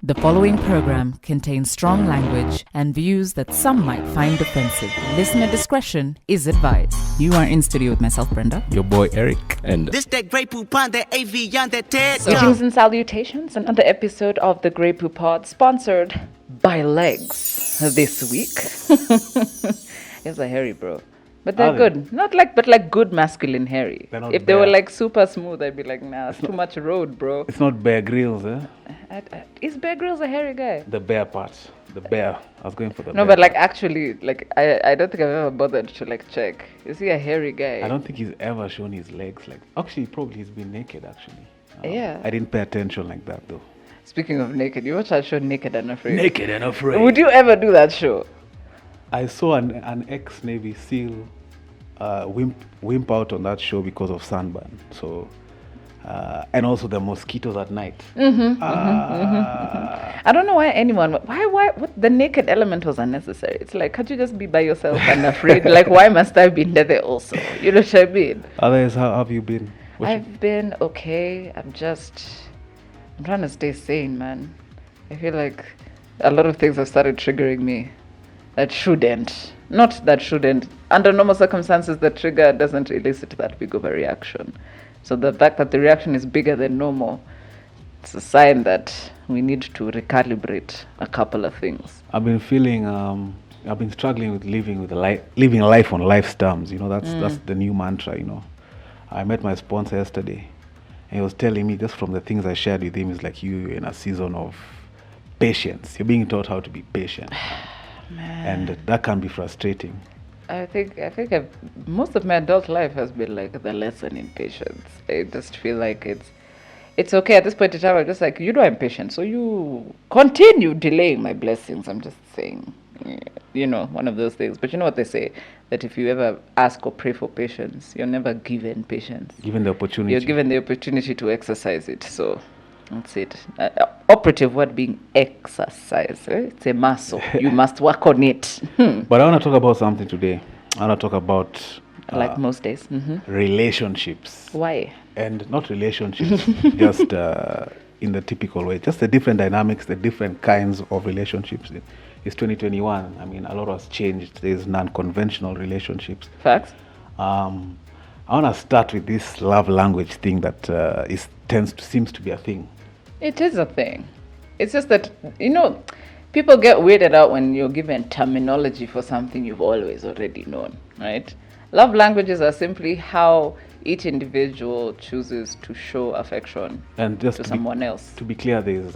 The following program contains strong language and views that some might find offensive. Listener discretion is advised. You are in studio with myself, Brenda. Your boy Eric. And This that Grey Poop on that AV on that Ted. Greetings and salutations. Another episode of the Grey Poo Pod, sponsored by Legs this week. It's a hairy, bro. But they're good. Not like, but like good masculine hairy. If they were like super smooth, I'd be like, nah, it's too much road, bro. It's not Bear Grylls, eh? Is Bear Grylls a hairy guy? The bear part. The bear. I was going for the No, bear but like part. actually, like I don't think I've ever bothered to like check. Is he a hairy guy? I don't think he's ever shown his legs. Like, actually, probably he's been naked, actually. Yeah. I didn't pay attention like that, though. Speaking of naked, you watch that show Naked and Afraid? Naked and afraid. Would you ever do that show? I saw an ex-Navy SEAL wimp out on that show because of sunburn. So, and also the mosquitoes at night. I don't know why anyone. Why? What? The naked element was unnecessary. It's like, can't you just be by yourself and afraid? Like, why must I be there also? You know what I mean? Otherwise, how have you been? I've been okay. I'm trying to stay sane, man. I feel like a lot of things have started triggering me that shouldn't. Not that shouldn't. Under normal circumstances, the trigger doesn't elicit that big of a reaction. So the fact that the reaction is bigger than normal, it's a sign that we need to recalibrate a couple of things. I've been feeling, I've been struggling with living life on life's terms. You know, that's the new mantra. You know, I met my sponsor yesterday, and he was telling me just from the things I shared with him, is like you in a season of patience. You're being taught how to be patient, and that can be frustrating. I think most of my adult life has been like the lesson in patience. I just feel like it's okay at this point in time. I'm just like, you know, I'm patient, so you continue delaying my blessings. I'm just saying, you know, one of those things. But you know what they say, that if you ever ask or pray for patience, you're never given patience. Given the opportunity. You're given the opportunity to exercise it. So that's it. Operative word being exercise. It's a muscle. You must work on it. But I want to talk about something today. I want to talk about like most days. relationships. Why? And not relationships, just in the typical way. Just the different dynamics, the different kinds of relationships. It's 2021. I mean, a lot has changed. There's non-conventional relationships. Facts. I want to start with this love language thing that seems to be a thing. It is a thing. It's just that, you know, people get weirded out when you're given terminology for something you've always already known, right? Love languages are simply how each individual chooses to show affection And just to someone else. To be clear, there's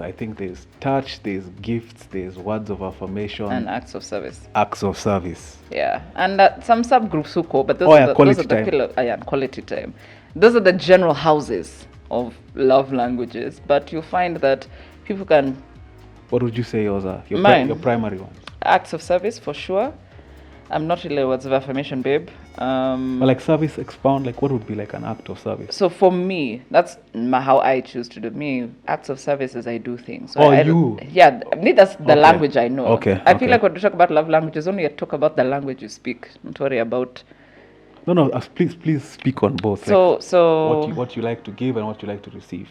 touch, there's gifts, there's words of affirmation, And acts of service. acts of service. Yeah. And some subgroups who call, but those are the quality time. pillar. Quality time. Those are the general houses of love languages. But you'll find that people can. What would you say yours are? Mine. Your primary ones. Acts of service, for sure. I'm not really words of affirmation, babe. But like service, expound, like what would be like an act of service? So for me, that's how I choose to do. Me, acts of service is I do things. So Yeah, that's the language I know. Okay. I feel like when we talk about love languages, only I talk about the language you speak. Don't worry about. No, please speak on both. So like what you like to give and what you like to receive.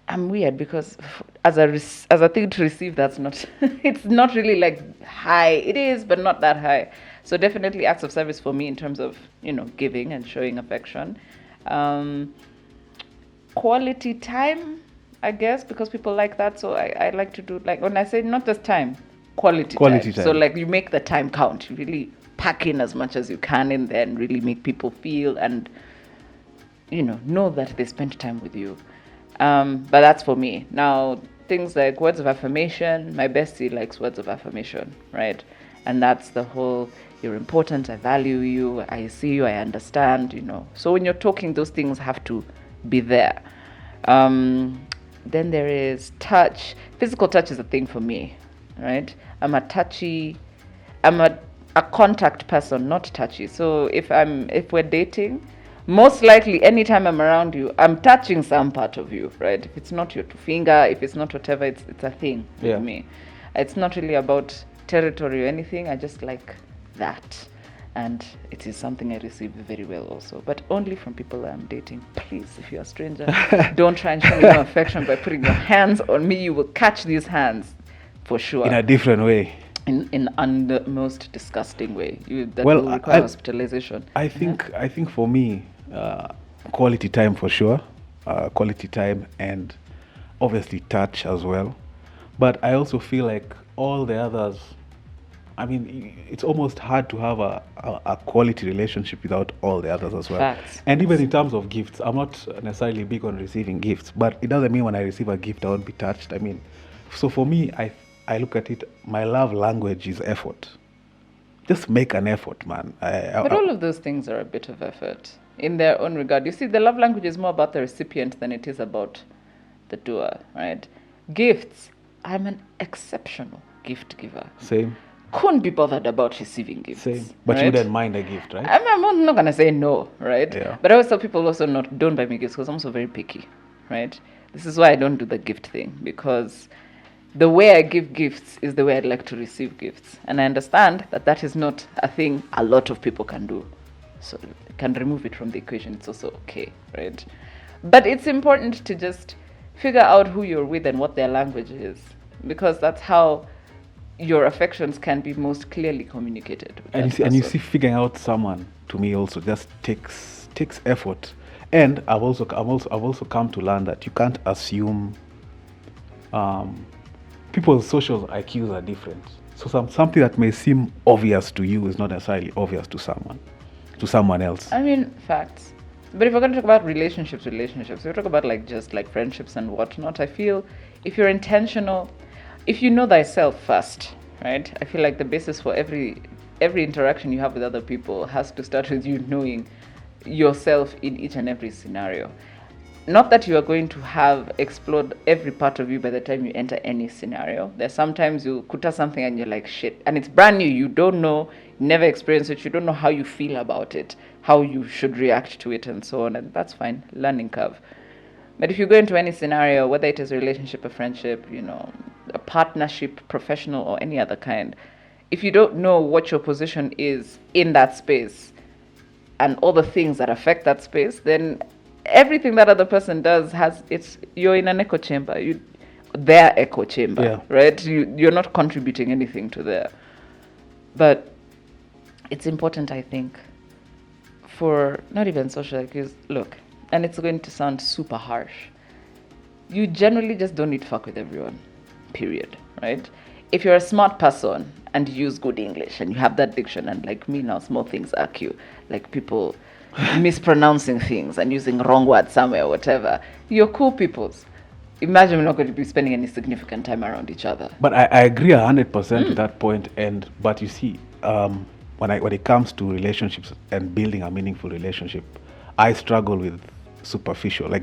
I'm weird because as a thing to receive, that's not. It's not really like high. It is, but not that high. So definitely acts of service for me in terms of, you know, giving and showing affection. Quality time, I guess, because people like that. So I like to do, like, when I say not just time, quality time. So like you make the time count. You really pack in as much as you can in there and really make people feel and, you know that they spent time with you. But that's for me. Now, things like words of affirmation, my bestie likes words of affirmation, right? And that's the whole, you're important, I value you, I see you, I understand, you know. So when you're talking, those things have to be there. Then there is touch. Physical touch is a thing for me, right? I'm a contact person, not touchy. So if we're dating, most likely anytime I'm around you, I'm touching some part of you, right? If it's not your finger, if it's not whatever, it's a thing with me. It's not really about territory or anything. I just like that. And it is something I receive very well also, but only from people I'm dating. Please, if you're a stranger, don't try and show me no affection by putting your hands on me. You will catch these hands for sure. In a different way. In the most disgusting way. That will require hospitalization. I think for me, quality time for sure. Quality time and obviously touch as well. But I also feel like all the others, I mean, it's almost hard to have a quality relationship without all the others as well. Facts. And even in terms of gifts, I'm not necessarily big on receiving gifts, but it doesn't mean when I receive a gift I won't be touched. I mean, so for me, I look at it, my love language is effort. Just make an effort, man. But all of those things are a bit of effort in their own regard. You see, the love language is more about the recipient than it is about the doer, right? Gifts, I'm an exceptional gift giver. Same. Couldn't be bothered about receiving gifts. Same. But right? You wouldn't mind a gift, right? I'm not going to say no, right? Yeah. But I always tell people also don't buy me gifts because I'm also very picky, right? This is why I don't do the gift thing, because the way I give gifts is the way I'd like to receive gifts. And I understand that is not a thing a lot of people can do. So you can remove it from the equation. It's also okay, right? But it's important to just figure out who you're with and what their language is, because that's how your affections can be most clearly communicated. And you see, figuring out someone to me also just takes effort. And I've also come to learn that you can't assume. People's social IQs are different. So something that may seem obvious to you is not necessarily obvious to someone else. I mean, facts. But if we're going to talk about relationships, we talk about just friendships and whatnot. I feel if you're intentional, if you know thyself first, right? I feel like the basis for every interaction you have with other people has to start with you knowing yourself in each and every scenario. Not that you are going to have explored every part of you by the time you enter any scenario. There's sometimes you kuta something and you're like, shit, and it's brand new. You don't know, you never experienced it. You don't know how you feel about it, how you should react to it, and so on. And that's fine, learning curve. But if you go into any scenario, whether it is a relationship, a friendship, a partnership, professional, or any other kind, if you don't know what your position is in that space and all the things that affect that space, then everything that other person does you're in an echo chamber, their echo chamber, yeah. Right? You're not contributing anything to there. But it's important, I think, for not even social IQs. Look, and it's going to sound super harsh. You generally just don't need to fuck with everyone, period, right? If you're a smart person and you use good English and you have that diction, and like me now, small things irk you, like people mispronouncing things and using wrong words somewhere or whatever, you're cool peoples. Imagine we're not going to be spending any significant time around each other. But I agree 100% to that point. But you see, when it comes to relationships and building a meaningful relationship, I struggle with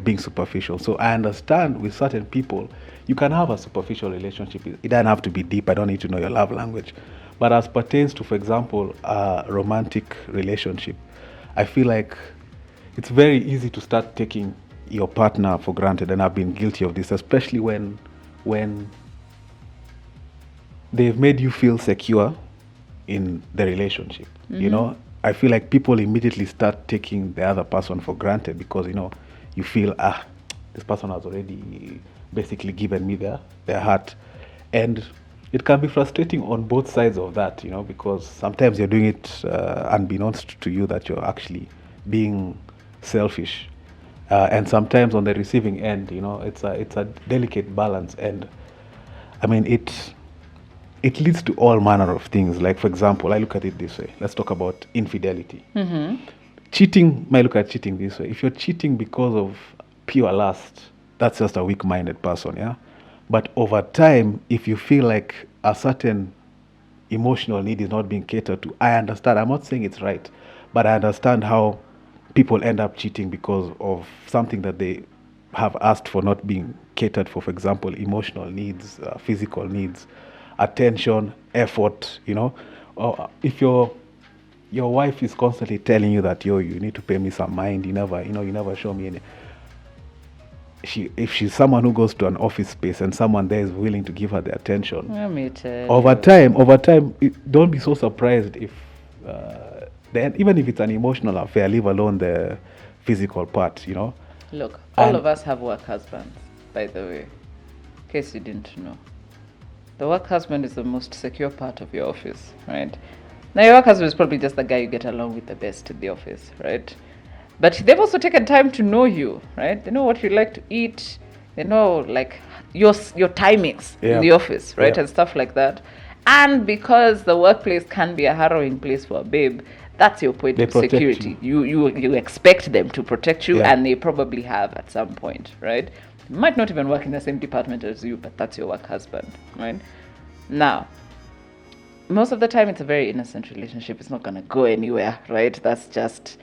being superficial. So I understand with certain people, you can have a superficial relationship. It doesn't have to be deep. I don't need to know your love language. But as pertains to, for example, a romantic relationship, I feel like it's very easy to start taking your partner for granted, and I've been guilty of this, especially when they've made you feel secure in the relationship. Mm-hmm. I feel like people immediately start taking the other person for granted because you feel this person has already basically given me their heart, and it can be frustrating on both sides of that, because sometimes you're doing it unbeknownst to you that you're actually being selfish. And sometimes on the receiving end, it's a delicate balance. And I mean, it leads to all manner of things. Like, for example, I look at it this way. Let's talk about infidelity. Mm-hmm. Cheating, I look at cheating this way. If you're cheating because of pure lust, that's just a weak-minded person, yeah? But over time, if you feel like a certain emotional need is not being catered to, I understand. I'm not saying it's right, but I understand how people end up cheating because of something that they have asked for not being catered for example, emotional needs, physical needs, attention, effort, Or if your wife is constantly telling you that, you need to pay me some mind, you never show me any. If she's someone who goes to an office space and someone there is willing to give her the attention, over time, don't be so surprised if then even if it's an emotional affair, leave alone the physical part, you know. Look, all of us have work husbands, by the way, in case you didn't know. The work husband is the most secure part of your office, right? Now, your work husband is probably just the guy you get along with the best in the office, right? But they've also taken time to know you, right? They know what you like to eat. They know, like, your timings in the office, right? And stuff like that. And because the workplace can be a harrowing place for a babe, that's your point of security. You expect them to protect you, and they probably have at some point, right? Might not even work in the same department as you, but that's your work husband, right? Now, most of the time it's a very innocent relationship. It's not going to go anywhere, right? That's just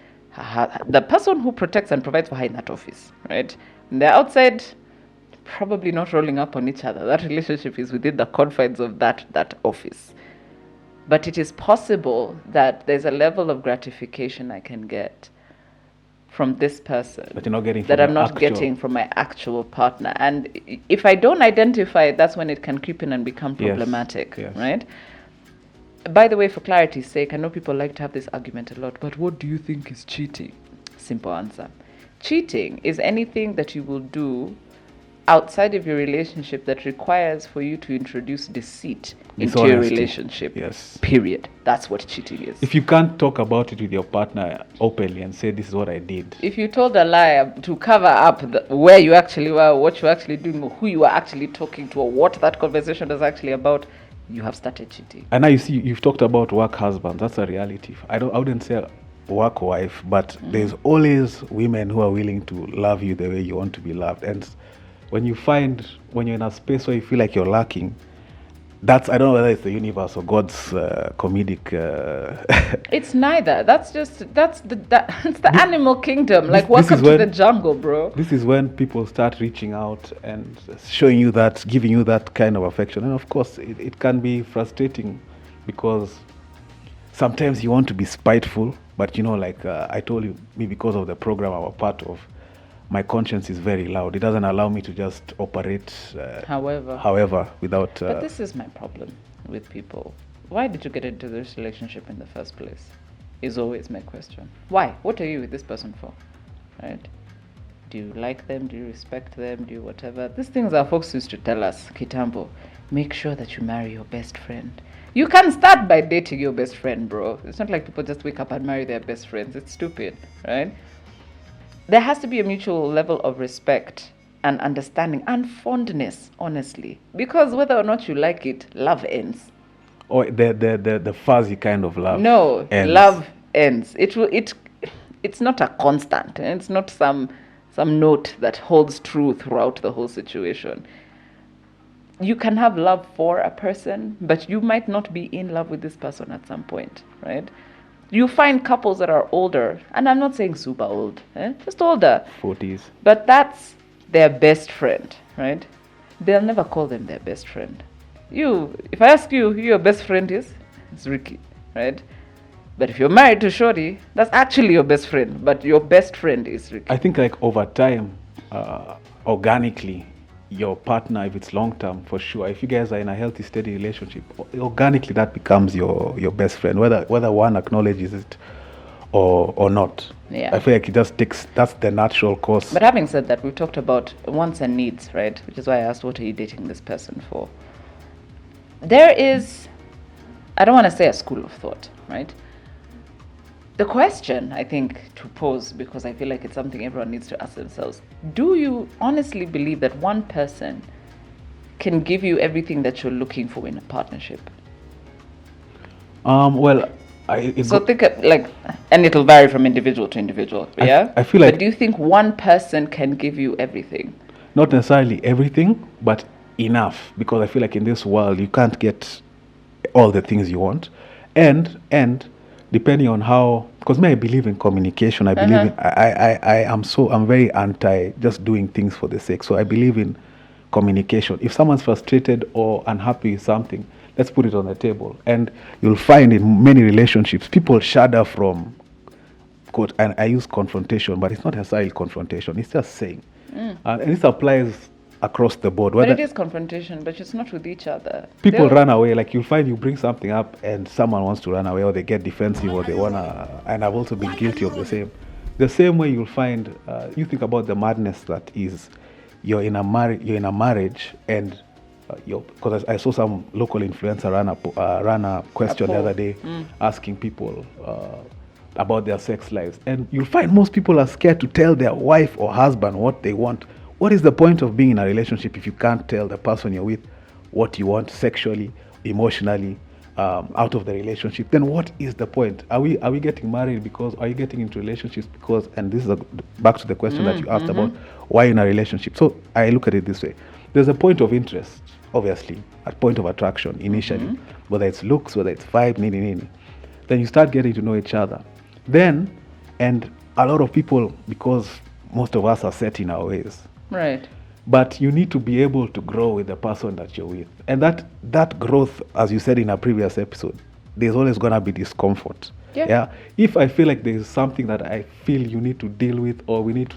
the person who protects and provides for her in that office, right? And they're outside, probably not rolling up on each other. That relationship is within the confines of that office. But it is possible that there's a level of gratification I can get from this person that you're not getting that I'm not getting from my actual partner. And if I don't identify it, that's when it can creep in and become problematic, right? By the way, for clarity's sake, I know people like to have this argument a lot, but what do you think is cheating? Simple answer. Cheating is anything that you will do outside of your relationship that requires for you to introduce deceit into your relationship. Yes. Period. That's what cheating is. If you can't talk about it with your partner openly and say, this is what I did. If you told a lie to cover up where you actually were, what you're actually doing, or who you are actually talking to, or what that conversation is actually about, you have started cheating. And now you see, you've talked about work husbands. That's a reality. I wouldn't say work wife, but there's always women who are willing to love you the way you want to be loved. And when you're in a space where you feel like you're lacking, that's, I don't know whether it's the universe or God's comedic. It's neither. It's the animal kingdom. Like, welcome to the jungle, bro. This is when people start reaching out and showing you that, giving you that kind of affection. And of course, it can be frustrating because sometimes you want to be spiteful, but like I told you, me, because of the program I'm a part of, my conscience is very loud. It doesn't allow me to just operate however without... But this is my problem with people. Why did you get into this relationship in the first place? Is always my question. Why? What are you with this person for? Right? Do you like them? Do you respect them? Do you whatever? These things our folks used to tell us, Kitambo. Make sure that you marry your best friend. You can start by dating your best friend, bro. It's not like people just wake up and marry their best friends. It's stupid, right? There has to be a mutual level of respect and understanding and fondness, honestly. Because whether or not you like it, love ends. Or the fuzzy kind of love. No, ends. Love ends. It's not a constant. It's not some note that holds true throughout the whole situation. You can have love for a person, but you might not be in love with this person at some point, right? You find couples that are older, and I'm not saying super old, just older. 40s. But that's their best friend, right? They'll never call them their best friend. If I ask you who your best friend is, it's Ricky, right? But if you're married to Shorty, that's actually your best friend, but your best friend is Ricky. I think like over time, organically, your partner, if it's long term, for sure, if you guys are in a healthy, steady relationship, organically that becomes your best friend, whether one acknowledges it or not. Yeah. I feel like that's the natural course. But having said that, we've talked about wants and needs, right? Which is why I asked, what are you dating this person for? There is, I don't want to say a school of thought, right? The question, I think, to pose, because I feel like it's something everyone needs to ask themselves, do you honestly believe that one person can give you everything that you're looking for in a partnership? Well, think and it'll vary from individual to individual, yeah? I feel like... But do you think one person can give you everything? Not necessarily everything, but enough, because I feel like in this world, you can't get all the things you want. And depending on how, because I believe in communication. I believe I'm very anti just doing things for the sake. So I believe in communication. If someone's frustrated or unhappy with something, let's put it on the table. And you'll find in many relationships, people shudder from, quote, and I use confrontation, but it's not necessarily confrontation. It's just saying. And this applies across the board. But it is confrontation, but it's not with each other. People run away. Like you'll find you bring something up and someone wants to run away, or they get defensive, or they wanna. And I've also been guilty of the same. The same way you'll find. You think about the madness that is. You're in a marriage, and because I saw some local influencer run a question the other day, asking people about their sex lives, and you'll find most people are scared to tell their wife or husband what they want. What is the point of being in a relationship if you can't tell the person you're with what you want sexually, emotionally, out of the relationship? Then what is the point? Are we getting married because? Are you getting into relationships because? And this is back to the question that you asked about why in a relationship. So I look at it this way: there's a point of interest, obviously, a point of attraction initially, whether it's looks, whether it's vibe, nini. Then you start getting to know each other. Then, and a lot of people, because most of us are set in our ways. Right. But you need to be able to grow with the person that you're with. And that growth, as you said in a previous episode, there's always going to be discomfort. Yeah. If I feel like there's something that I feel you need to deal with, or we need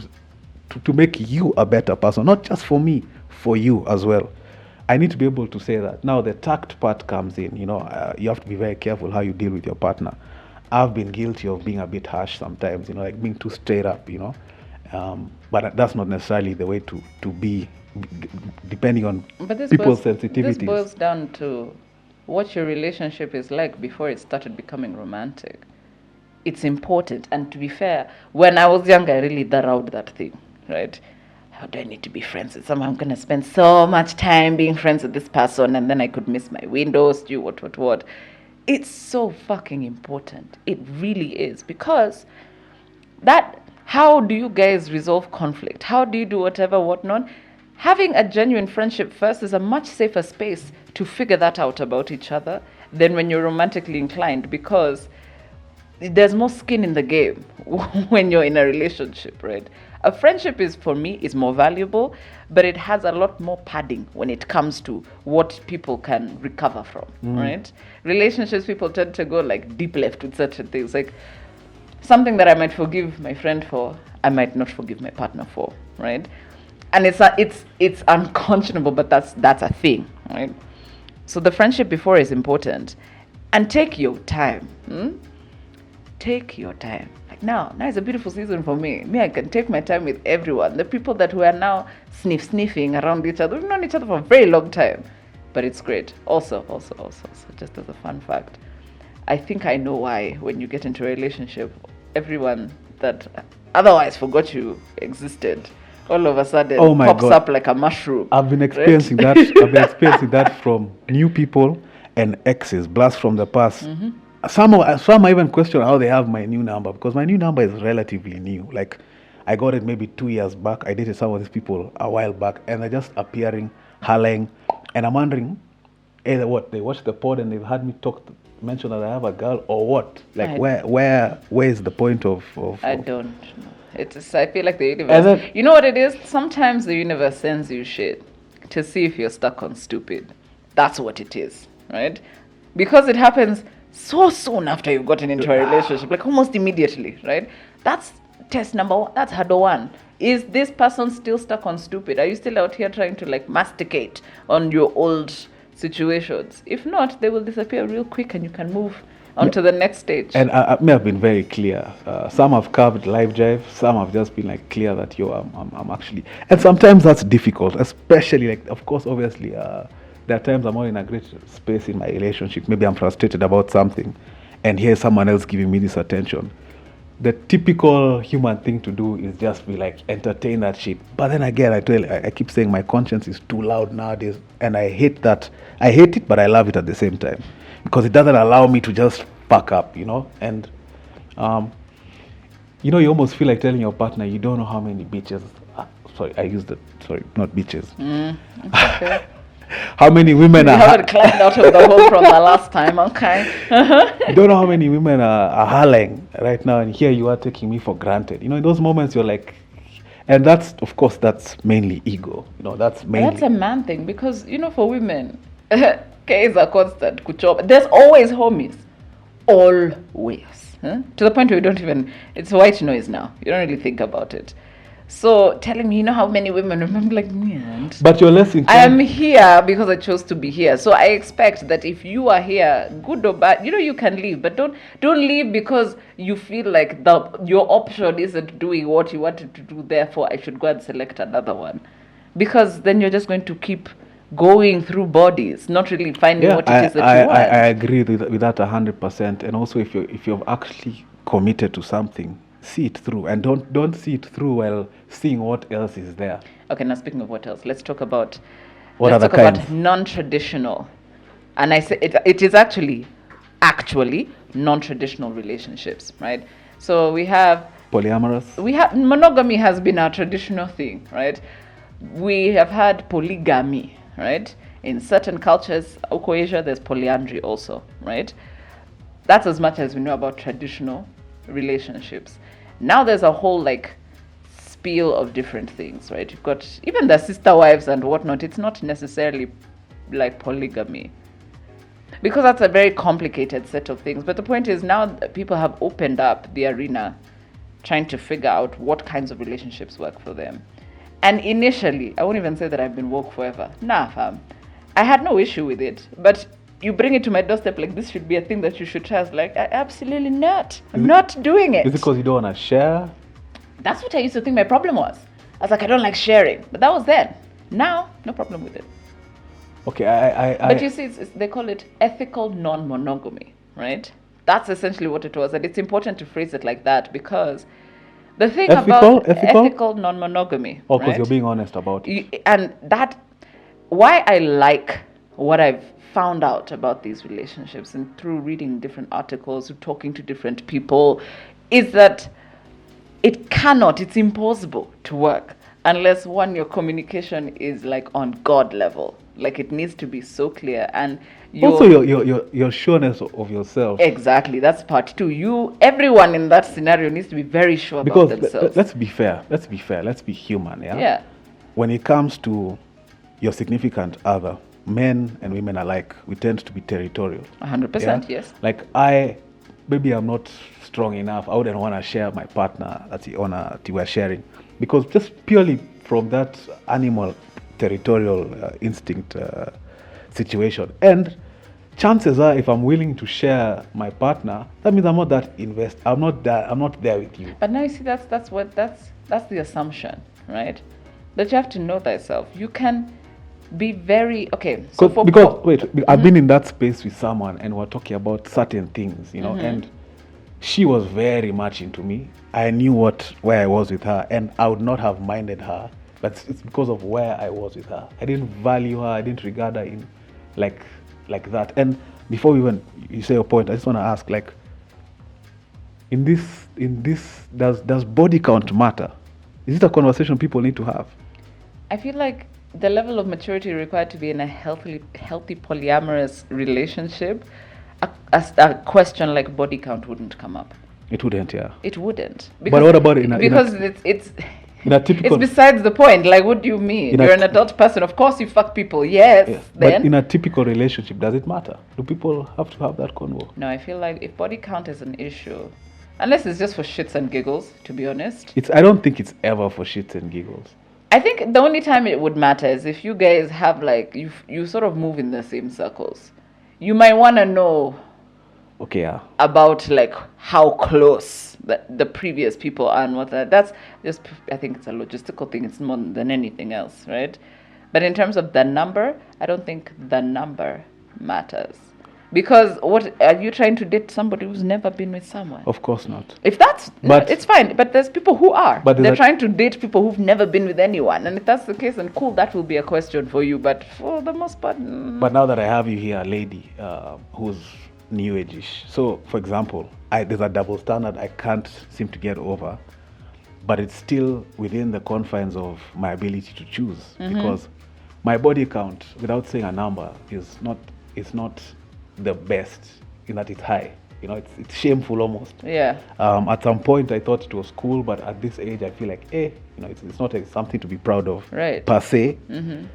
to make you a better person, not just for me, for you as well, I need to be able to say that. Now, the tact part comes in. You have to be very careful how you deal with your partner. I've been guilty of being a bit harsh sometimes, like being too straight up, but that's not necessarily the way to be, depending on people's sensitivities. This boils down to what your relationship is like before it started becoming romantic. It's important. And to be fair, when I was young, I really darrowed that thing, right? How do I need to be friends with someone? I'm going to spend so much time being friends with this person, and then I could miss my windows, do what. It's so fucking important. It really is. Because how do you guys resolve conflict? How do you do whatnot? Having a genuine friendship first is a much safer space to figure that out about each other than when you're romantically inclined, because there's more skin in the game when you're in a relationship, right? A friendship for me is more valuable, but it has a lot more padding when it comes to what people can recover from, right? Relationships, people tend to go like deep left with certain things. Like something that I might forgive my friend for, I might not forgive my partner for, right? And it's unconscionable, but that's a thing, right? So the friendship before is important, and take your time. Take your time. Like now is a beautiful season for me. I can take my time with everyone. The people that we are now sniffing around each other, we've known each other for a very long time, but it's great. Also, just as a fun fact, I think I know why when you get into a relationship, everyone that otherwise forgot you existed all of a sudden pops up like a mushroom. I've been experiencing that. I've been experiencing that from new people and exes, blasts from the past. Some I even question how they have my new number, because my new number is relatively new. Like I got it maybe 2 years back. I dated some of these people a while back, and they're just appearing, hollering, and I'm wondering either what they watched the pod and they've had me mention that I have a girl, or what? Like where is the point of I don't know. I feel like the universe. You know what it is? Sometimes the universe sends you shit to see if you're stuck on stupid. That's what it is, right? Because it happens so soon after you've gotten into a relationship, like almost immediately, right? That's test number one. That's hurdle one. Is this person still stuck on stupid? Are you still out here trying to like masticate on your old situations? If not, they will disappear real quick and you can move on to the next stage. And I may have been very clear. Some have carved live jive. Some have just been like clear that I'm actually. And sometimes that's difficult, especially like, of course, obviously, there are times I'm not in a great space in my relationship. Maybe I'm frustrated about something, and here's someone else giving me this attention. The typical human thing to do is just be like, entertain that shit. But then again, I keep saying my conscience is too loud nowadays, and I hate that. I hate it, but I love it at the same time, because it doesn't allow me to just fuck up, And, you almost feel like telling your partner, you don't know how many bitches. Not bitches. Okay. How many women you haven't climbed out of the hole from the last time, okay? You don't know how many women are hollering right now, and here you are taking me for granted. In those moments you're like, and that's, of course, that's mainly ego. That's mainly. That's a man thing, because, for women, is a constant kuchoma. There's always homies. Always. To the point where you don't even, it's white noise now. You don't really think about it. So telling me, you know how many women, I'm like, man. But you're less inclined. I am here because I chose to be here. So I expect that if you are here, good or bad, you can leave. But don't leave because you feel like your option isn't doing what you wanted to do. Therefore, I should go and select another one. Because then you're just going to keep going through bodies, not really finding what it is that you want. I agree with that 100%. And also, if you've actually committed to something, see it through, and don't see it through while seeing what else is there. Okay, now speaking of what else, let's talk about kinds? Non-traditional, and I say it is actually non-traditional relationships, right? So we have polyamorous. We have monogamy has been our traditional thing, right? We have had polygamy, right? In certain cultures, Asia, there's polyandry also, right? That's as much as we know about traditional relationships. Now there's a whole spiel of different things, right? You've got even the sister wives and whatnot. It's not necessarily like polygamy, because that's a very complicated set of things. But the point is, now people have opened up the arena, trying to figure out what kinds of relationships work for them. And initially, I won't even say that I've been woke forever. Nah, fam. I had no issue with it. But you bring it to my doorstep like this should be a thing that you should try. I was like, absolutely not. I'm not doing it. Is it because you don't want to share? That's what I used to think my problem was. I was like, I don't like sharing. But that was then. Now, no problem with it. Okay, But you see, they call it ethical non-monogamy, right? That's essentially what it was. And it's important to phrase it like that, because the thing about ethical non-monogamy, because right? You're being honest about it. And why I like what I've found out about these relationships and through reading different articles, talking to different people, is that it's impossible to work unless your communication is on God level. It needs to be so clear, and also your sureness of yourself. Exactly, that's part two. Everyone in that scenario needs to be very sure about themselves. Let's be fair. Let's be human. Yeah. When it comes to your significant other, men and women alike, we tend to be territorial. 100%, yes. Maybe I'm not strong enough. I wouldn't want to share my partner that we're sharing, because just purely from that animal territorial instinct situation. And chances are, if I'm willing to share my partner, that means I'm not that invested. I'm not there with you. But now you see, that's the assumption, right? That you have to know thyself. You can be very okay. So I've been in that space with someone, and we're talking about certain things, and she was very much into me. I knew where I was with her, and I would not have minded her, but it's because of where I was with her. I didn't value her. I didn't regard her in like that. And before you say your point, I just want to ask, in this, does body count matter? Is it a conversation people need to have? I feel like the level of maturity required to be in a healthy polyamorous relationship, a question like body count wouldn't come up. It wouldn't, yeah. It wouldn't. But what about it's in a typical, it's besides the point. What do you mean? You're an adult person. Of course you fuck people. Yes. Yeah. But in a typical relationship, does it matter? Do people have to have that convo? No, I feel like if body count is an issue, unless it's just for shits and giggles, to be honest. I don't think it's ever for shits and giggles. I think the only time it would matter is if you guys have you sort of move in the same circles. You might want to know about how close the previous people are and what that's just, I think it's a logistical thing. It's more than anything else, right? But in terms of the number, I don't think the number matters. Because what are you trying to date somebody who's never been with someone? Of course not. If it's fine. But there's people who are. But they're trying to date people who've never been with anyone. And if that's the case, then cool, that will be a question for you. But for the most part... But now that I have you here, a lady who's new age-ish. So, for example, there's a double standard I can't seem to get over. But it's still within the confines of my ability to choose. Mm-hmm. Because my body count, without saying a number, it's not the best in that it's high. It's shameful almost. Yeah. At some point I thought it was cool, but at this age I feel like it's not something to be proud of, right, per se. Mm-hmm.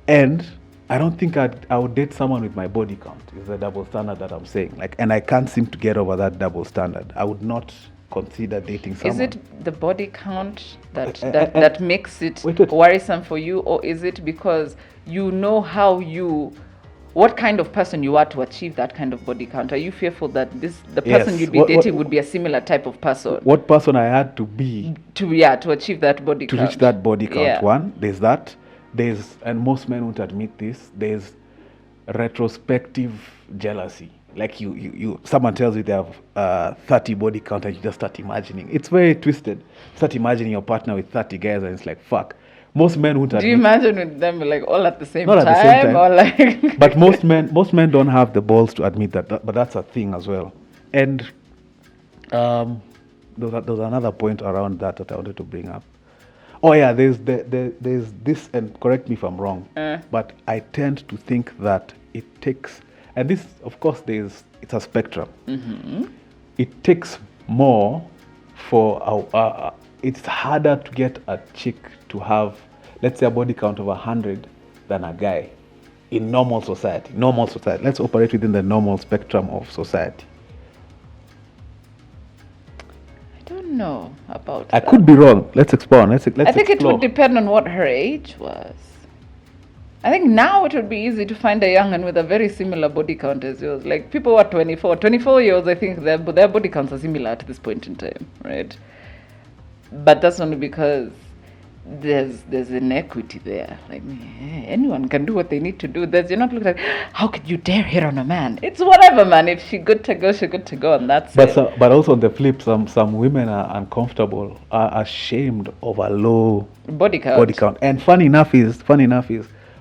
And I don't think I would date someone with my body count. Is the double standard that I'm saying. And I can't seem to get over that double standard. I would not consider dating someone. Is it the body count that makes it wait. worrisome for you, or is it because you know what kind of person you are to achieve that kind of body count? Are you fearful that the person you'd be dating would be a similar type of person? What person I had to be to achieve that body count? To reach that body count. Yeah. One, there's that. And most men won't admit this, there's retrospective jealousy. Like you someone tells you they have 30 body count and you just start imagining. It's very twisted. Start imagining your partner with 30 guys and it's like, fuck. Most men won't admit. Do you imagine with them like all at the same time? Not at the same time. Or like But most men don't have the balls to admit that, but that's a thing as well. And there's another point around that I wanted to bring up. Oh yeah, there's this, and correct me if I'm wrong, but I tend to think that it takes, and this of course it's a spectrum. Mm-hmm. It takes more for it's harder to get a chick to have, let's say, a body count of 100 than a guy in normal society. Let's operate within the normal spectrum of society. I don't know about I could be wrong. Let's explore. I think explore. It would depend on what her age was. I think now it would be easy to find a young one with a very similar body count as yours. Like people who are 24 years, I think their body counts are similar at this point in time, right? But that's only because there's inequity there. Like anyone can do what they need to do. You're not looking at how could you dare hit on a man? It's whatever, man. If she good to go, she good to go, and that's it. But also on the flip, some women are uncomfortable, are ashamed of a low body count. And funny enough is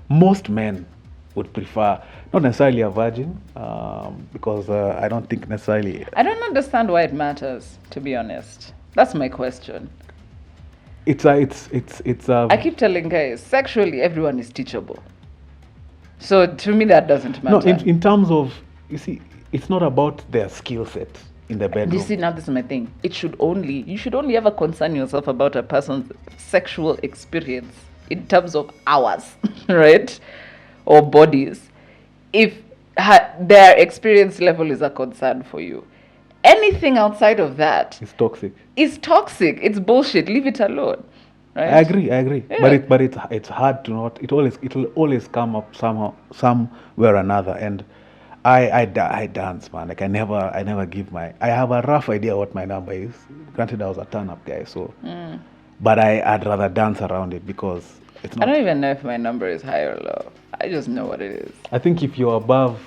most men would prefer not necessarily a virgin, because I don't think necessarily. I don't understand why it matters, to be honest. That's my question. It's I keep telling guys, sexually everyone is teachable. So to me that doesn't matter. No, in terms of, you see, it's not about their skill set in the bedroom. You see, now this is my thing. You should only ever concern yourself about a person's sexual experience in terms of hours, right? Or bodies. If their experience level is a concern for you. Anything outside of that is toxic. It's bullshit. Leave it alone. Right? I agree. Yeah. But it's hard to not. It'll always come up somehow, somewhere or another. And I dance, man. Like I never give I have a rough idea what my number is. Granted, I was a turn-up guy, so. But I'd rather dance around it because it's not. I don't even know if my number is high or low. I just know what it is. I think if you're above.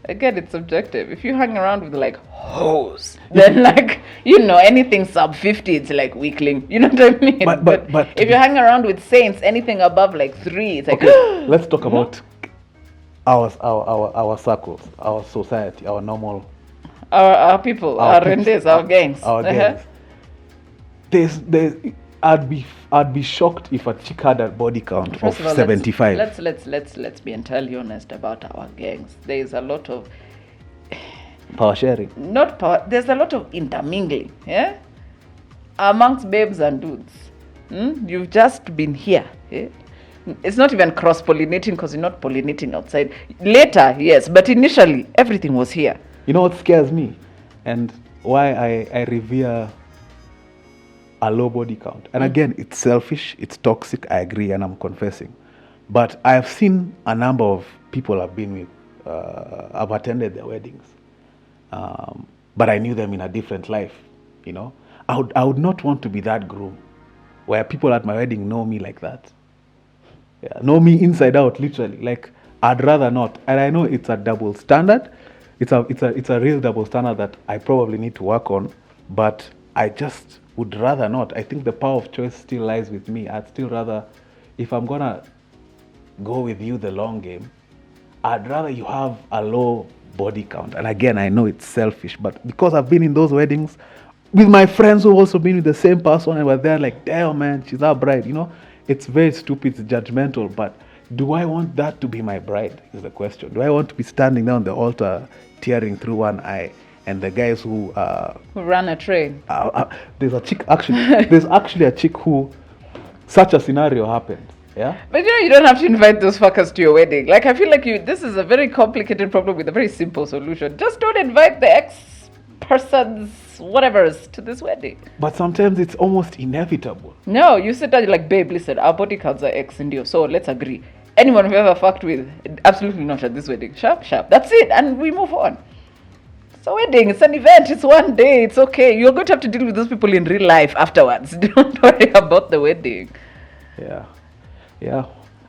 Again, it's subjective. If you hang around with like hoes, then like, anything sub 50, it's like weakling. You know what I mean? But if you hang around with saints, anything above like 3, it's like. Okay, let's talk about our circles, our society, our normal. Our people, our rendes, our gangs. Our gangs. I'd be shocked if a chick had a body count of 75. Let's be entirely honest about our gangs. There is a lot of power sharing. Not power. There's a lot of intermingling, yeah, amongst babes and dudes. You've just been here. Yeah? It's not even cross-pollinating because you're not pollinating outside. Later, yes, but initially everything was here. You know what scares me, and why I revere a low body count. And again, it's selfish, it's toxic, I agree, and I'm confessing. But I have seen a number of people I've been with, I've attended their weddings, but I knew them in a different life, I would not want to be that groom, where people at my wedding know me like that. Yeah, know me inside out, literally. Like, I'd rather not. And I know it's a double standard. It's a real double standard that I probably need to work on, but I just would rather not. I think the power of choice still lies with me. I'd still rather, if I'm gonna go with you the long game, I'd rather you have a low body count. And again, I know it's selfish, but because I've been in those weddings with my friends who've also been with the same person and were there like, damn man, she's our bride, it's very stupid, it's judgmental, but do I want that to be my bride is the question. Do I want to be standing there on the altar tearing through one eye? And the guys who ran a train. There's actually a chick who such a scenario happened. Yeah. But you don't have to invite those fuckers to your wedding. Like I feel like this is a very complicated problem with a very simple solution. Just don't invite the person's whatever's to this wedding. But sometimes it's almost inevitable. No, you sit down, you're like, babe, listen, our body counts are X in Dio, so let's agree. Anyone who ever fucked with, absolutely not at this wedding. Sharp. That's it, and we move on. It's a wedding, it's an event, it's one day, it's okay. You're going to have to deal with those people in real life afterwards. Don't worry about the wedding. Yeah.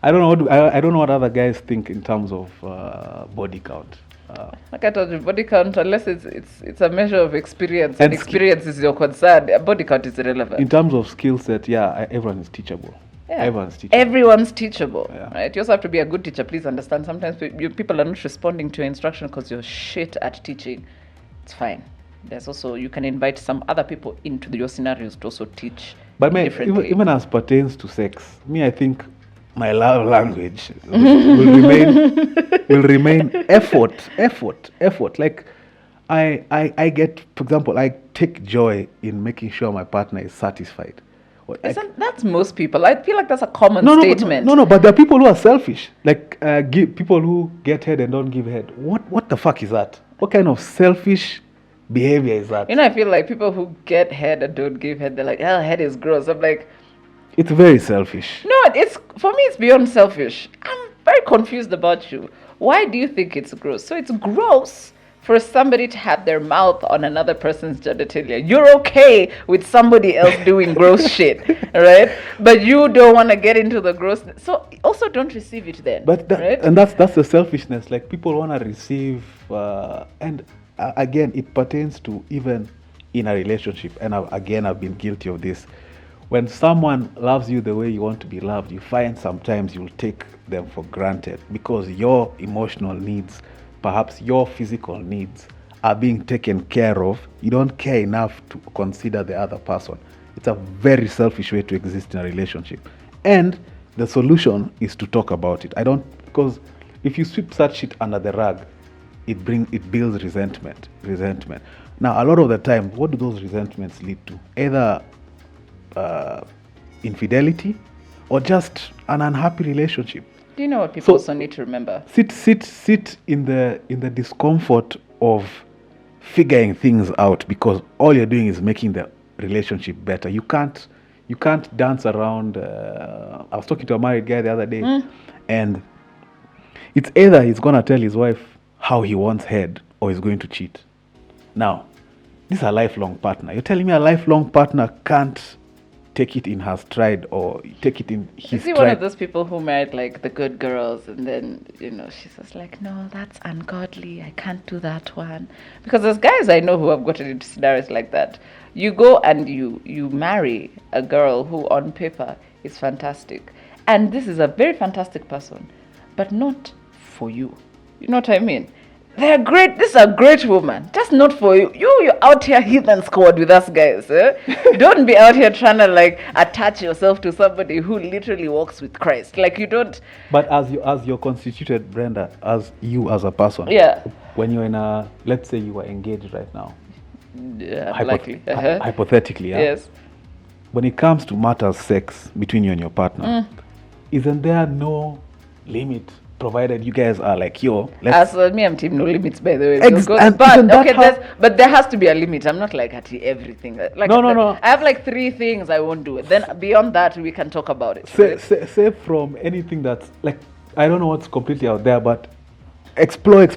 I don't know what other guys think in terms of body count. Like I told you, body count, unless it's a measure of experience, and experience is your concern, body count is irrelevant. In terms of skill set, everyone is teachable. Yeah. Everyone's teachable. Right? You also have to be a good teacher. Please understand, sometimes people are not responding to your instruction because you're shit at teaching. It's fine. There's also, you can invite some other people into your scenarios to also teach. But even as pertains to sex, I think my love language will remain effort. Like I get, for example, I take joy in making sure my partner is satisfied. That's most people. I feel like that's a common statement. No, but there are people who are selfish. Like people who get head and don't give head. What the fuck is that? What kind of selfish behavior is that? I feel like people who get head and don't give head, they're like, oh, head is gross. I'm like, it's very selfish. No, for me, it's beyond selfish. I'm very confused about you. Why do you think it's gross? So it's gross for somebody to have their mouth on another person's genitalia. You're okay with somebody else doing gross shit, right? But you don't want to get into the grossness. So also don't receive it then. Right? And that's the selfishness. Like people want to receive, and again, it pertains to even in a relationship. And I've been guilty of this. When someone loves you the way you want to be loved, you find sometimes you'll take them for granted because your emotional needs, perhaps your physical needs, are being taken care of. You don't care enough to consider the other person. It's a very selfish way to exist in a relationship. And the solution is to talk about it. Because if you sweep such shit under the rug, it builds resentment. Now, a lot of the time, what do those resentments lead to? Either infidelity or just an unhappy relationship. Do you know what people also need to remember? Sit in the discomfort of figuring things out, because all you're doing is making the relationship better. You can't dance around. I was talking to a married guy the other day, and it's either he's gonna tell his wife how he wants head or he's going to cheat. Now, this is a lifelong partner. You're telling me a lifelong partner can't take it in her stride or take it in his stride? Is he one of those people who married like the good girls and then, she's just like, no, that's ungodly. I can't do that one. Because there's guys I know who have gotten into scenarios like that. You go and you marry a girl who on paper is fantastic. And this is a very fantastic person, but not for you. You know what I mean? They're great. This is a great woman. Just not for you. You're out here heathen squad with us guys. Don't be out here trying to attach yourself to somebody who literally walks with Christ. You don't. But as you're constituted, Brenda, as you as a person. Yeah. When you're let's say you are engaged right now. Yeah, likely. Hypothetically, yeah. Yes. When it comes to matters sex between you and your partner, isn't there no limit? Provided you guys are like, as for me, I'm team no limits, by the way. But there has to be a limit. I'm not at everything. No. I have 3 things I won't do it. Then beyond that, we can talk about it. Say from anything that's I don't know what's completely out there, but explore.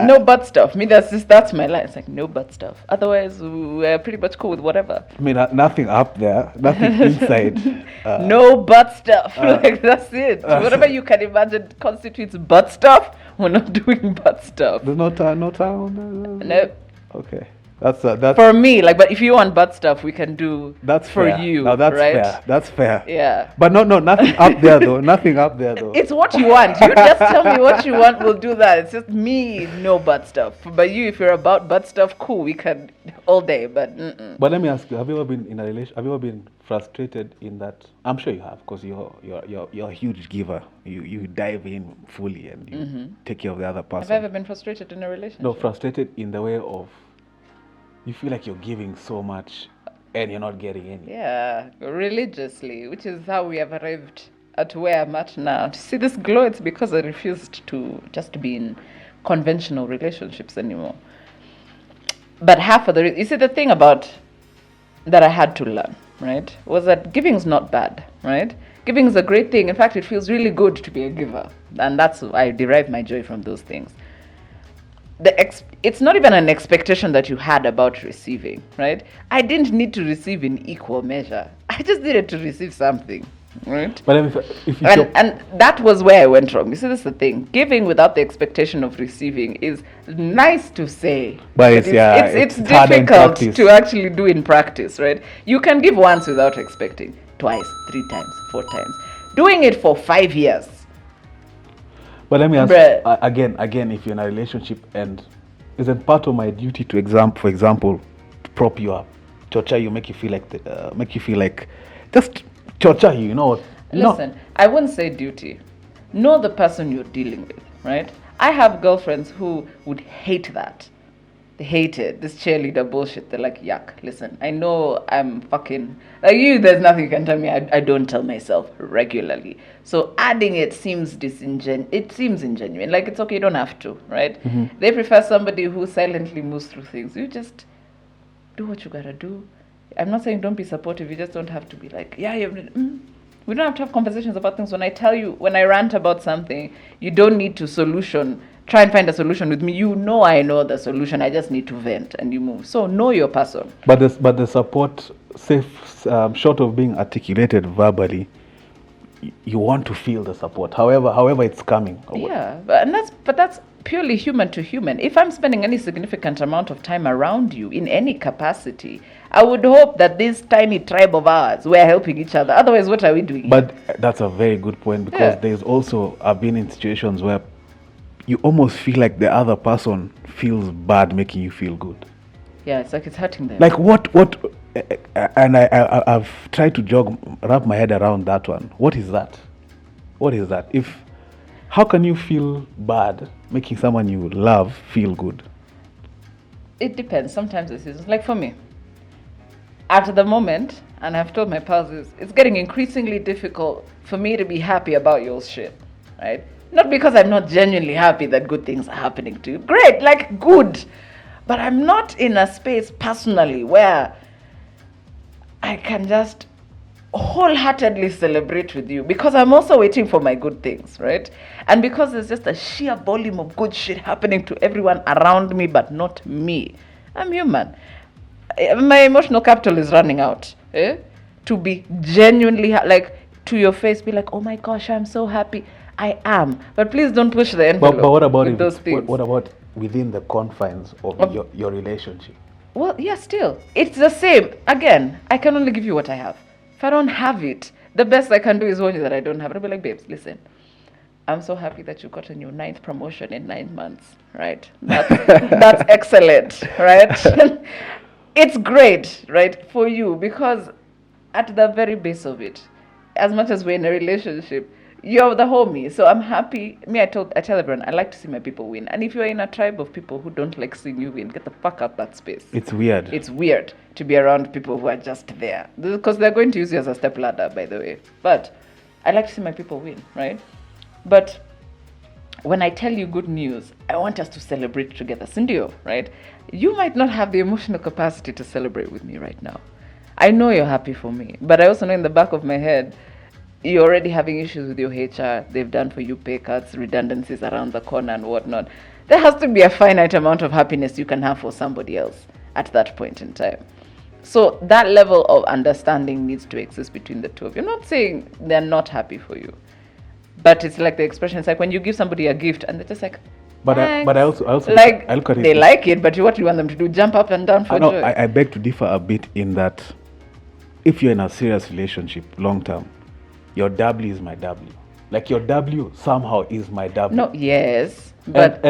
No butt stuff. That's my line. It's no butt stuff. Otherwise, we're pretty much cool with whatever. Nothing up there, nothing inside. No butt stuff. That's it. Whatever you can imagine constitutes butt stuff. We're not doing butt stuff. There's no time. No. Okay. That's for me. But if you want butt stuff, we can do. That's for fair. you. Now that's right? fair. That's fair. Yeah. But no, nothing up there though. Nothing up there though. It's what you want. You just tell me what you want. We'll do that. It's just me, no butt stuff. But you, if you're about butt stuff, cool. We can all day. But. But let me ask you: have you ever been in a relation? Have you ever been frustrated in that? I'm sure you have, because you're a huge giver. You dive in fully and you take care of the other person. Have I ever been frustrated in a relationship? No, frustrated in the way of. You feel like you're giving so much and you're not getting any. Yeah, religiously, which is how we have arrived at where I'm at now. To see this glow, it's because I refused to just be in conventional relationships anymore. But half of you see, the thing about that I had to learn, right, was that giving is not bad, right? Giving is a great thing. In fact, it feels really good to be a giver. And that's I derive my joy from those things. It's not even an expectation that you had about receiving, right? I didn't need to receive in equal measure. I just needed to receive something, right? But if and that was where I went wrong. You see, this is the thing. Giving without the expectation of receiving is nice to say, but it's difficult to actually do in practice, right? You can give once without expecting, twice, 3 times, 4 times. Doing it for 5 years. But let me ask again, if you're in a relationship, and is it part of my duty to for example, to prop you up, torture you, make you feel like just torture you, you know? Listen, I wouldn't say duty. Know the person you're dealing with, right? I have girlfriends who would hate that. They hate it, this cheerleader bullshit. They're like, yuck, listen, I know I'm fucking, like you, there's nothing you can tell me. I don't tell myself regularly. So adding it seems ingenuine. Like, it's okay, you don't have to, right? Mm-hmm. They prefer somebody who silently moves through things. You just do what you gotta do. I'm not saying don't be supportive. You just don't have to be like, we don't have to have conversations about things. When I rant about something, you don't need to try and find a solution with me. You know I know the solution. I just need to vent, and you move. So know your person. But the support, short of being articulated verbally, you want to feel the support, however it's coming. Yeah, but that's purely human to human. If I'm spending any significant amount of time around you in any capacity, I would hope that this tiny tribe of ours, we're helping each other. Otherwise, what are we doing? But that's a very good point, because there's also, I've been in situations where you almost feel like the other person feels bad making you feel good. Yeah, it's like it's hurting them. Like what and I've tried to wrap my head around that one. What is that? How can you feel bad making someone you love feel good? It depends. Sometimes it's like for me. At the moment, and I've told my pals, it's getting increasingly difficult for me to be happy about your shit, right? Not because I'm not genuinely happy that good things are happening to you. Great, like good. But I'm not in a space personally where I can just wholeheartedly celebrate with you, because I'm also waiting for my good things, right? And because there's just a sheer volume of good shit happening to everyone around me, but not me. I'm human. My emotional capital is running out. To be genuinely, like, to your face, be like, oh my gosh, I'm so happy. I am. But please don't push the envelope. But what about those things? What about within the confines of your relationship? Well, yeah, still. It's the same. Again, I can only give you what I have. If I don't have it, the best I can do is warn you that I don't have it. I'll be like, babes, listen, I'm so happy that you got a new 9th promotion in 9 months, right? That's excellent, right? It's great, right, for you, because at the very base of it, as much as we're in a relationship, you're the homie. So I'm happy. I tell everyone, I like to see my people win. And if you're in a tribe of people who don't like seeing you win, get the fuck out that space. It's weird. It's weird to be around people who are just there, because they're going to use you as a stepladder, by the way. But I like to see my people win, right? But when I tell you good news, I want us to celebrate together. Sindio, right? You might not have the emotional capacity to celebrate with me right now. I know you're happy for me, but I also know in the back of my head, you're already having issues with your HR. They've done for you pay cuts, redundancies around the corner and whatnot. There has to be a finite amount of happiness you can have for somebody else at that point in time. So that level of understanding needs to exist between the two of you. I'm not saying they're not happy for you, but it's like the expression, it's like when you give somebody a gift and they're just like, but I also like, I look at it, they like it, but what do you want them to do? Jump up and down for joy? I beg to differ a bit in that if you're in a serious relationship long term, your W is my W. Like your W somehow is my W. No, yes. But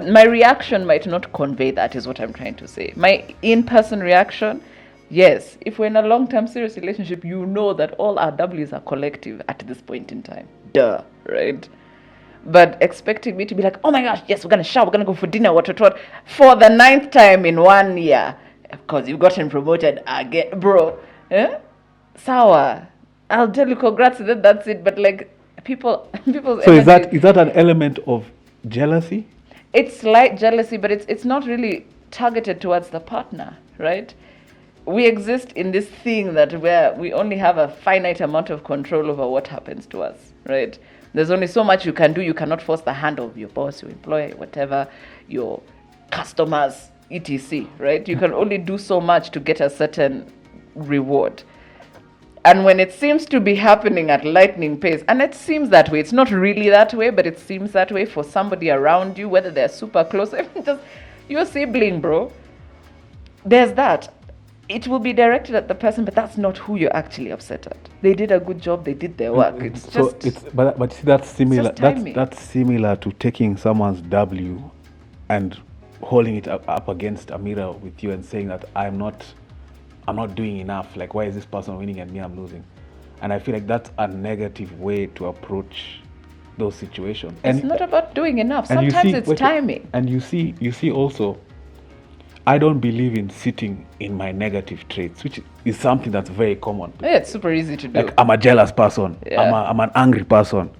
my reaction might not convey that, is what I'm trying to say. My in-person reaction, yes. If we're in a long-term serious relationship, you know that all our W's are collective at this point in time. Duh, right? But expecting me to be like, oh my gosh, yes, we're going to shower, we're going to go for dinner, what, for the 9th time in 1 year. Of course, you've gotten promoted again. Bro, sour. I'll tell you congrats, that's it. But like people's so energy, is that an element of jealousy? It's slight jealousy, but it's not really targeted towards the partner, right? We exist in this thing that where we only have a finite amount of control over what happens to us, right? There's only so much you can do. You cannot force the hand of your boss, your employer, whatever, your customers, etc., right? You can only do so much to get a certain reward. And when it seems to be happening at lightning pace, and it seems that way, it's not really that way, but it seems that way for somebody around you, whether they're super close, even just your sibling, bro, there's that. It will be directed at the person, but that's not who you're actually upset at. They did a good job, they did their work. It's so just... it's but see, that's similar. timing. That's similar to taking someone's W and holding it up against a mirror with you and saying that I'm not doing enough. Like, why is this person winning and me I'm losing? And I feel like that's a negative way to approach those situations. It's not about doing enough. Sometimes it's timing. And you see also, I don't believe in sitting in my negative traits, which is something that's very common. Yeah, it's super easy to do. Like, I'm a jealous person. Yeah. I'm an angry person.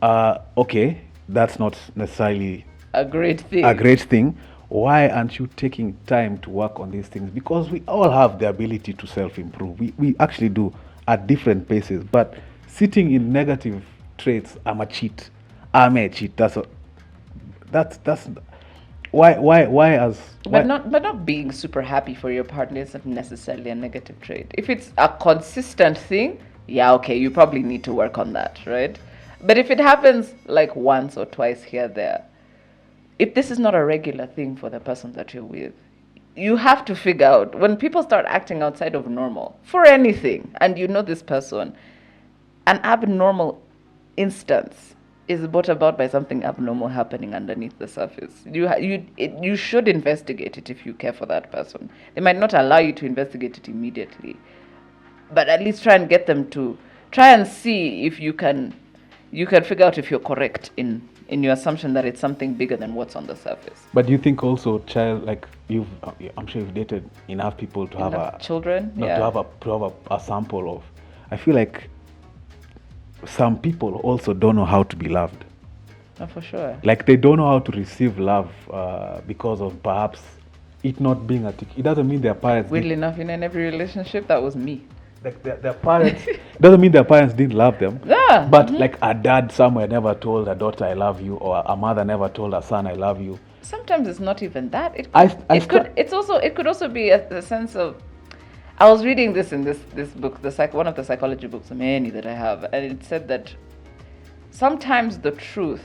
Okay, that's not necessarily a great thing. Why aren't you taking time to work on these things? Because we all have the ability to self-improve. We actually do at different paces. But sitting in negative traits, I'm a cheat. That's But not being super happy for your partner isn't necessarily a negative trait. If it's a consistent thing, yeah, okay, you probably need to work on that, right? But if it happens like once or twice here, there, if this is not a regular thing for the person that you're with, you have to figure out when people start acting outside of normal for anything, and you know this person, an abnormal instance is brought about by something abnormal happening underneath the surface. You should investigate it if you care for that person. They might not allow you to investigate it immediately, but at least try and get them to try and see if you can figure out if you're correct in your assumption that it's something bigger than what's on the surface. But do you think also, I'm sure you've dated enough people to have children, to have a sample of. I feel like some people also don't know how to be loved. Oh, for sure. Like, they don't know how to receive love because of perhaps it not being it doesn't mean their parents. Weirdly enough, in every relationship, that was me. Like their parents doesn't mean their parents didn't love them. Yeah. But like a dad somewhere never told a daughter I love you, or a mother never told a son I love you. Sometimes it's not even that. It could also be a sense of. I was reading this in this book, one of the psychology books, many that I have, and it said that sometimes the truth,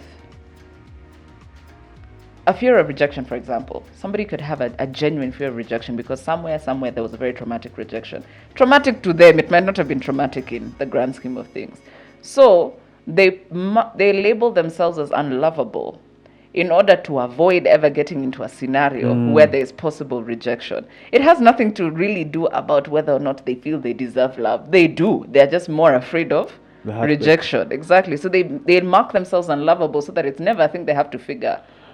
a fear of rejection, for example, somebody could have a genuine fear of rejection because somewhere there was a very traumatic rejection. Traumatic to them, it might not have been traumatic in the grand scheme of things. So they label themselves as unlovable in order to avoid ever getting into a scenario where there is possible rejection. It has nothing to really do about whether or not they feel they deserve love. They do. They're just more afraid of rejection. Exactly. So they mark themselves unlovable so that it's never a thing they have to figure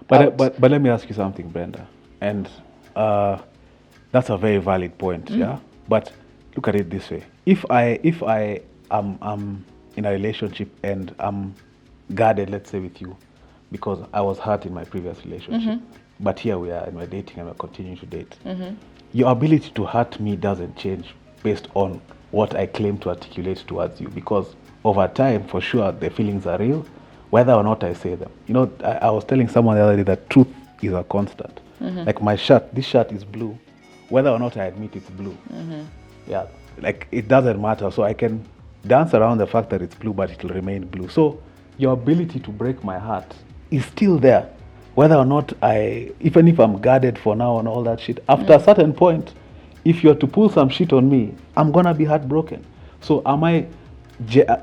out. But let me ask you something, Brenda. And that's a very valid point, yeah? But look at it this way. If I am in a relationship and I'm guarded, let's say, with you, because I was hurt in my previous relationship, but here we are and we're dating and we're continuing to date. Your ability to hurt me doesn't change based on what I claim to articulate towards you, because over time, for sure, the feelings are real, whether or not I say them. You know, I was telling someone the other day that truth is a constant. Like this shirt is blue, whether or not I admit it's blue. Yeah, like it doesn't matter. So I can dance around the fact that it's blue, but it will remain blue. So your ability to break my heart is still there, whether or not even if I'm guarded for now and all that shit, after a certain point, if you're to pull some shit on me, I'm gonna be heartbroken. So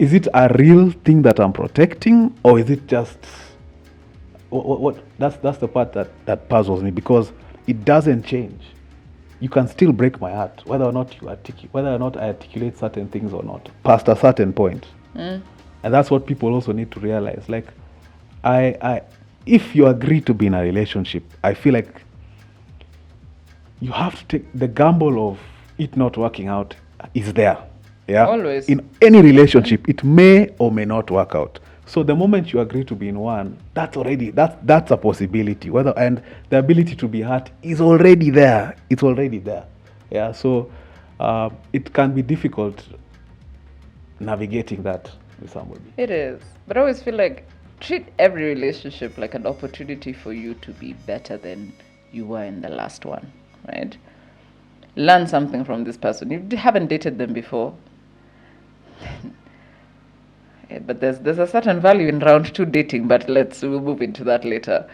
is it a real thing that I'm protecting, or is it just what that's the part that puzzles me, because it doesn't change. You can still break my heart, whether or not I articulate certain things or not, past a certain point. And that's what people also need to realize. Like, if you agree to be in a relationship, I feel like you have to take the gamble of it not working out is there. Yeah. Always. In any relationship, it may or may not work out. So the moment you agree to be in one, that's a possibility. And the ability to be hurt is already there. It's already there. Yeah. So it can be difficult navigating that with somebody. It is. But I always feel like treat every relationship like an opportunity for you to be better than you were in the last one, right? Learn something from this person. You haven't dated them before. Yeah, but there's a certain value in round 2 dating, but we'll move into that later.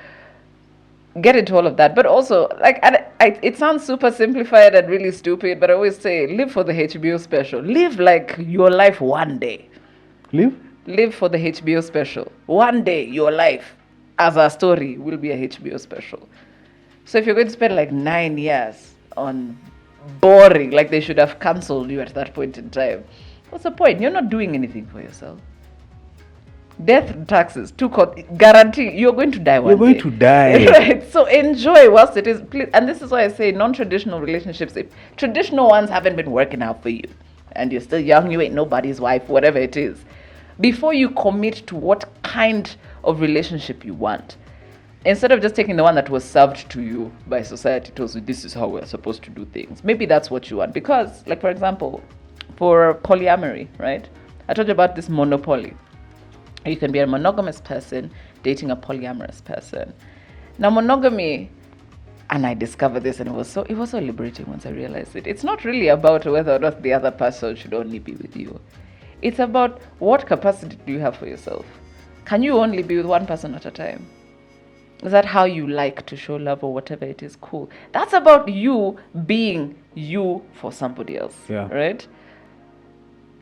Get into all of that, but also, like, it sounds super simplified and really stupid, but I always say, live for the HBO special. Live like your life one day. Live for the HBO special. One day, your life as a story will be a HBO special. So if you're going to spend like 9 years on boring, like they should have cancelled you at that point in time, what's the point? You're not doing anything for yourself. Death, taxes, guarantee you're going to die one day. You're going to die. Right? So enjoy whilst it is, please. And this is why I say non-traditional relationships, if traditional ones haven't been working out for you and you're still young, you ain't nobody's wife, whatever it is, before you commit to what kind of relationship you want, instead of just taking the one that was served to you by society, tells you this is how we're supposed to do things, maybe that's what you want. Because, like, for example, for polyamory, right? I told you about this monopoly. You can be a monogamous person dating a polyamorous person. Now, monogamy, and I discovered this, and it was so liberating once I realized it. It's not really about whether or not the other person should only be with you. It's about what capacity do you have for yourself. Can you only be with one person at a time? Is that how you like to show love or whatever it is? Cool. That's about you being you for somebody else, right?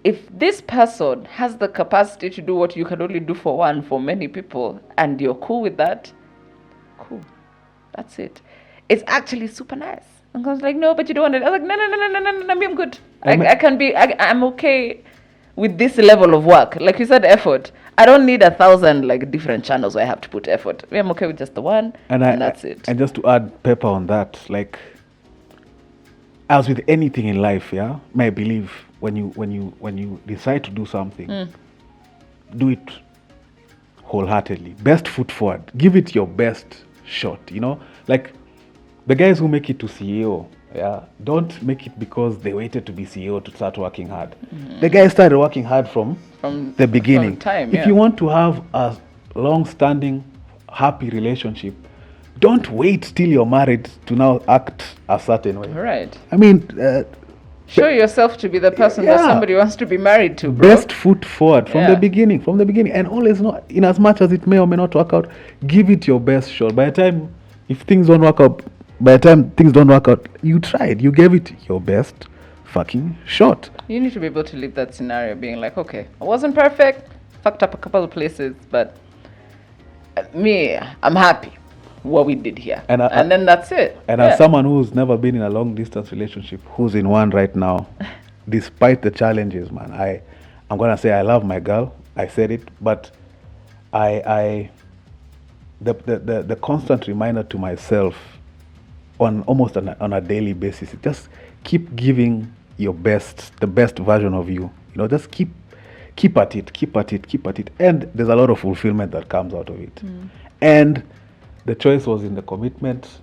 If this person has the capacity to do what you can only do for one for many people, and you're cool with that, cool. That's it. It's actually super nice. And I was like, no, but you don't want it. I was like, no, I'm good. I'm okay with this level of work. Like you said, effort. I don't need 1,000 like different channels where I have to put effort. I'm okay with just the one, and that's it. And just to add pepper on that, like, as with anything in life, I believe when you decide to do something, do it wholeheartedly. Best foot forward. Give it your best shot. Like the guys who make it to CEO, don't make it because they waited to be CEO to start working hard. The guys started working hard from the beginning. If you want to have a long-standing, happy relationship, don't wait till you're married to now act a certain way. Right. I mean, show yourself to be the person that somebody wants to be married to, bro. Best foot forward from the beginning. And always, in as much as it may or may not work out, give it your best shot. By the time things don't work out, you tried. You gave it your best fucking shot. You need to be able to leave that scenario being like, okay, I wasn't perfect, fucked up a couple of places, but I'm happy what we did here. And then that's it. And as someone who's never been in a long distance relationship, who's in one right now, despite the challenges, man, I'm gonna say I love my girl. I said it, but the constant reminder to myself on almost on a daily basis, just keep giving your best, the best version of you. Just keep at it. And there's a lot of fulfillment that comes out of it. And the choice was in the commitment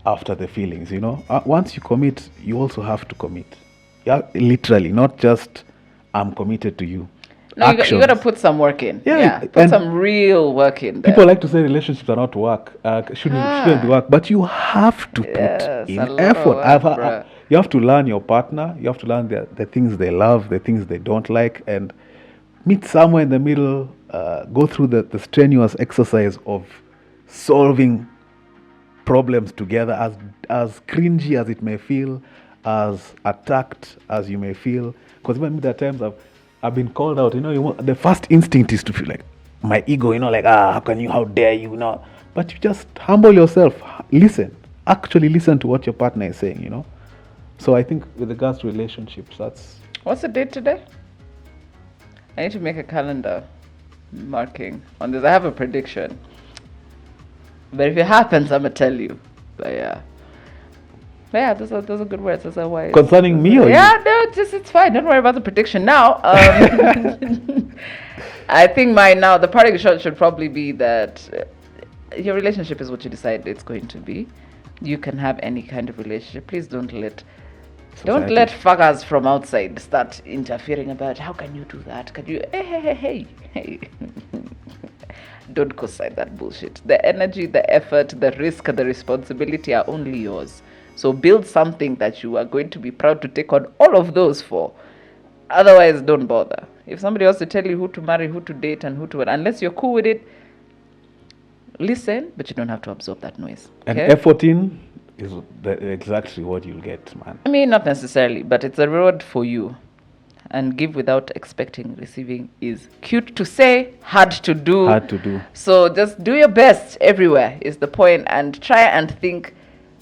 after the feelings, Once you commit, you also have to commit. Yeah, literally, not just I'm committed to you. No, you got to put some work in. Put some real work in there. People like to say relationships are not work, shouldn't be work, but you have to put in effort. You have to learn your partner. You have to learn the things they love, the things they don't like, and meet somewhere in the middle. Go through the strenuous exercise of solving problems together, as cringy as it may feel, as attacked as you may feel. Because even there are times I've been called out. The first instinct is to feel like my ego. How can you? How dare you? But you just humble yourself. Listen. Actually, listen to what your partner is saying. So I think with regards to relationships, that's. What's the date today? I need to make a calendar marking on this. I have a prediction. But if it happens, I'm going to tell you. But those are good words. Those are wise. Concerning me or you? No, it's fine. Don't worry about the prediction now. I think the parting shot should probably be that your relationship is what you decide it's going to be. You can have any kind of relationship. Please don't let fuckers from outside start interfering about how can you do that? Can you hey. Don't co-sign that bullshit. The energy, the effort, the risk, the responsibility are only yours. So build something that you are going to be proud to take on all of those for. Otherwise, don't bother. If somebody wants to tell you who to marry, who to date, and unless you're cool with it, listen, but you don't have to absorb that noise. Okay? And efforting is the exact reward you'll get, man. I mean, not necessarily, but it's a reward for you. And give without expecting receiving is cute to say, hard to do. Hard to do. So just do your best everywhere is the point, and try and think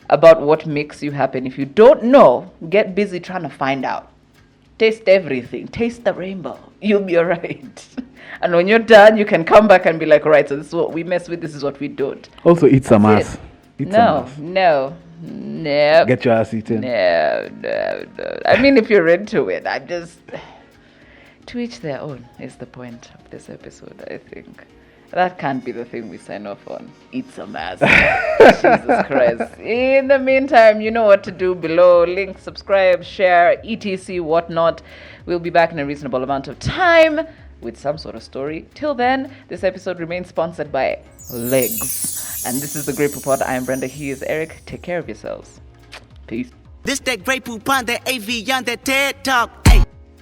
about what makes you happy. If you don't know, get busy trying to find out. Taste everything. Taste the rainbow. You'll be all right. And when you're done, you can come back and be like, all right, so this is what we mess with, this is what we don't. Also, eat some ass. No. Get your ass eaten. No. I mean, if you're into it, to each their own is the point of this episode, I think. That can't be the thing we sign off on. Eat some ass. Jesus Christ. In the meantime, you know what to do below. Link, subscribe, share, etc. whatnot. We'll be back in a reasonable amount of time with some sort of story. Till then, this episode remains sponsored by Legs. And this is The Great Report. I am Brenda. He is Eric. Take care of yourselves. Peace. This that Great Poupon, that AV on that TED Talk.